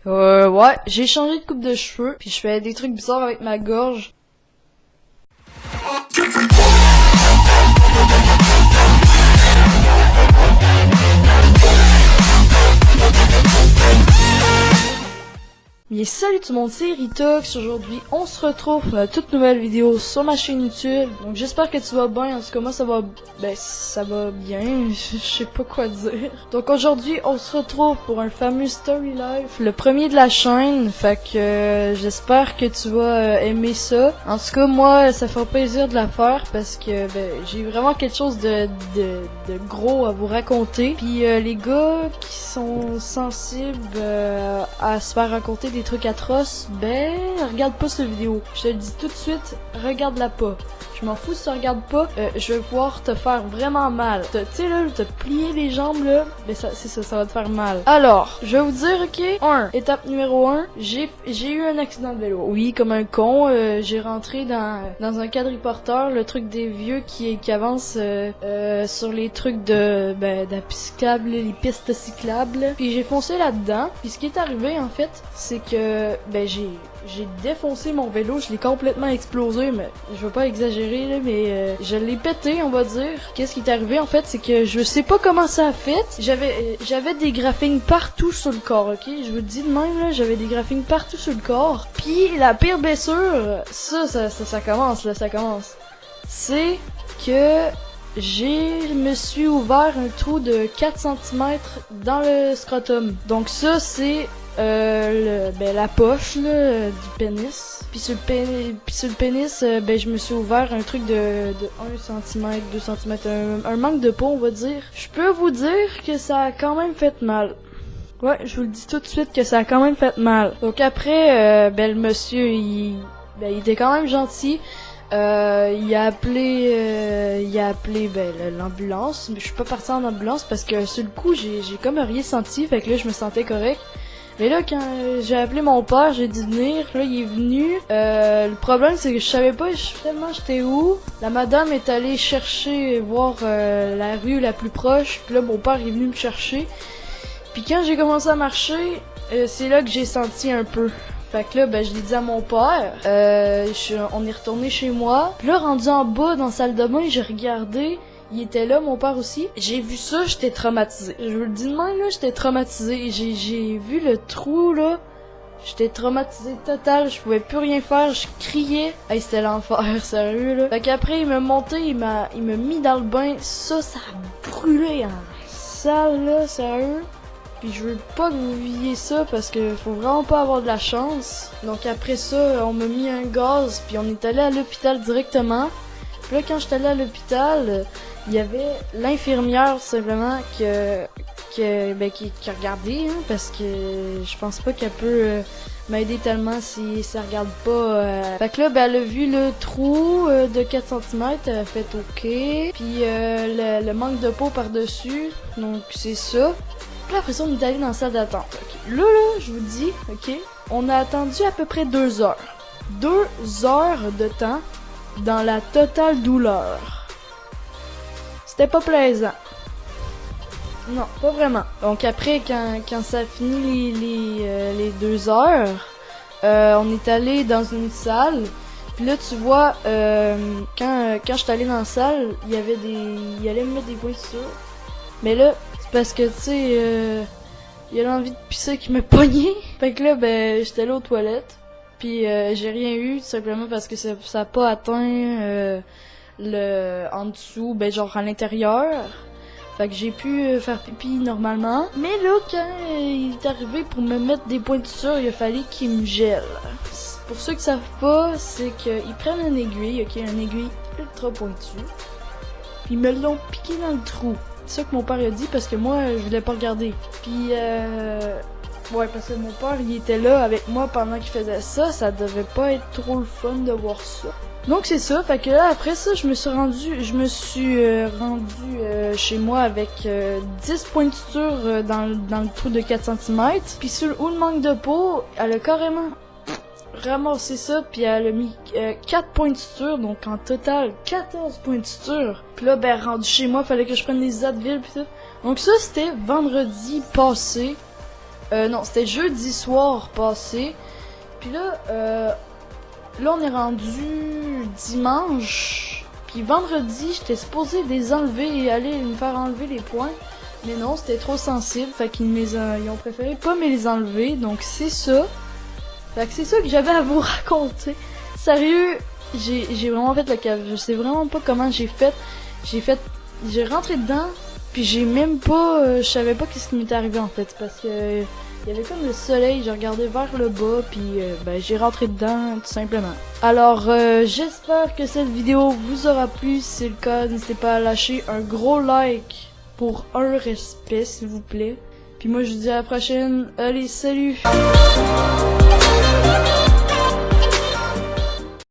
Ouais, j'ai changé de coupe de cheveux, puis je fais des trucs bizarres avec ma gorge. Bien, salut tout le monde, c'est Ritox. Aujourd'hui, on se retrouve pour une toute nouvelle vidéo sur ma chaîne YouTube. Donc j'espère que tu vas bien. En tout cas, moi ça va bien. Je sais pas quoi dire. Donc aujourd'hui, on se retrouve pour un fameux Story Life, le premier de la chaîne. Fait que j'espère que tu vas aimer ça. En tout cas, moi, ça fait plaisir de la faire parce que j'ai vraiment quelque chose de gros à vous raconter. Puis les gars qui sont sensibles à se faire raconter des trucs atroces, regarde pas cette vidéo. Je te le dis tout de suite, regarde-la pas. Je m'en fous si tu regardes pas, je vais pouvoir te faire vraiment mal. Tu sais là, te plier les jambes là, c'est ça, ça va te faire mal. Alors, je vais vous dire, ok, étape numéro 1, j'ai eu un accident de vélo. Oui, comme un con, j'ai rentré dans quadriporteur, le truc des vieux qui avancent sur les trucs de cyclables, les pistes cyclables. Puis j'ai foncé là-dedans. Puis ce qui est arrivé en fait, c'est que j'ai défoncé mon vélo, je l'ai complètement explosé, mais je veux pas exagérer là, mais je l'ai pété, on va dire. Qu'est-ce qui est arrivé en fait, c'est que je sais pas comment ça a fait. J'avais des graphines partout sur le corps, ok? Je vous le dis de même là, j'avais des graphines partout sur le corps. Puis la pire blessure, ça commence là, ça commence. C'est que je me suis ouvert un trou de 4 cm dans le scrotum. Donc ça c'est la poche là, du pénis. Puis sur le pénis, je me suis ouvert un truc de 1 cm, 2 cm, un manque de peau on va dire. Je peux vous dire que ça a quand même fait mal. Ouais, je vous le dis tout de suite que ça a quand même fait mal. Donc après, le monsieur, il était quand même gentil. Il a appelé l'ambulance, mais je suis pas partie en ambulance parce que sur le coup j'ai comme rien senti, fait que là je me sentais correct. Mais là quand j'ai appelé mon père, j'ai dit de venir, là il est venu. Le problème c'est que je savais pas tellement j'étais où. La madame est allée chercher voir la rue la plus proche, puis là mon père est venu me chercher. Puis quand j'ai commencé à marcher, c'est là que j'ai senti un peu. Fait que là, je l'ai dit à mon père, on est retourné chez moi. Puis là, rendu en bas dans la salle de bain, j'ai regardé, il était là, mon père aussi. J'ai vu ça, j'étais traumatisée. Je vous le dis de même, là, j'étais traumatisée. J'ai vu le trou, là, j'étais traumatisée total, je pouvais plus rien faire, je criais. Hey, c'était l'enfer, sérieux, là. Fait qu'après, il m'a monté, il m'a mis dans le bain. Ça a brûlé en salle, là, sérieux. Puis je veux pas que vous viviez ça parce que faut vraiment pas avoir de la chance. Donc après ça, on m'a mis un gaz puis on est allé à l'hôpital directement. Puis là quand j'étais allé à l'hôpital, il y avait l'infirmière simplement qui regardait parce que je pense pas qu'elle peut m'aider tellement si ça regarde pas. Fait que là elle a vu le trou de 4 cm, elle a fait ok. Puis le manque de peau par-dessus, donc c'est ça. Puis après ça, on est allé dans la salle d'attente. Okay. Là, je vous dis, ok, on a attendu à peu près 2 heures. 2 heures de temps dans la totale douleur. C'était pas plaisant. Non, pas vraiment. Donc après, quand ça a fini les 2 heures, on est allé dans une salle. Puis là, tu vois, quand je suis allé dans la salle, il allait me mettre des pointures. Mais là, parce que, tu sais, il a l'envie de pisser qui m'a pogné. Fait que là, j'étais là aux toilettes. Puis j'ai rien eu, tout simplement parce que ça a pas atteint en dessous, genre à l'intérieur. Fait que j'ai pu faire pipi normalement. Mais là, quand il est arrivé pour me mettre des pointures, il a fallu qu'il me gèle. Pour ceux qui savent pas, c'est qu'ils prennent une aiguille, ok, une aiguille ultra pointue. Puis ils me l'ont piqué dans le trou. C'est ça que mon père a dit parce que moi je voulais pas regarder. Puis ouais, parce que mon père il était là avec moi pendant qu'il faisait ça, ça devait pas être trop le fun de voir ça. Donc c'est ça, fait que là après ça je me suis rendu chez moi avec 10 points de suture dans le trou de 4 cm. Puis sur où le manque de peau, elle a carrément ramassé ça, puis elle a mis 4 points de suture, donc en total 14 points de suture. Puis là, rendu chez moi, fallait que je prenne des Advil pis tout. Donc ça, c'était vendredi passé. Non, c'était jeudi soir passé. Puis là, là on est rendu dimanche. Puis vendredi, j'étais supposé les enlever et aller me faire enlever les points. Mais non, c'était trop sensible. Fait qu'ils ils ont préféré pas me les enlever. Donc c'est ça. Fait que c'est ça que j'avais à vous raconter. Sérieux, j'ai vraiment fait le cave. Je sais vraiment pas comment j'ai fait. J'ai rentré dedans. Puis j'ai même pas, je savais pas qu'est-ce qui m'était arrivé en fait, parce que il y avait comme le soleil, j'ai regardé vers le bas, puis ben j'ai rentré dedans tout simplement. Alors j'espère que cette vidéo vous aura plu. Si c'est le cas, n'hésitez pas à lâcher un gros like pour un respect s'il vous plaît. Puis moi je vous dis à la prochaine. Allez, salut.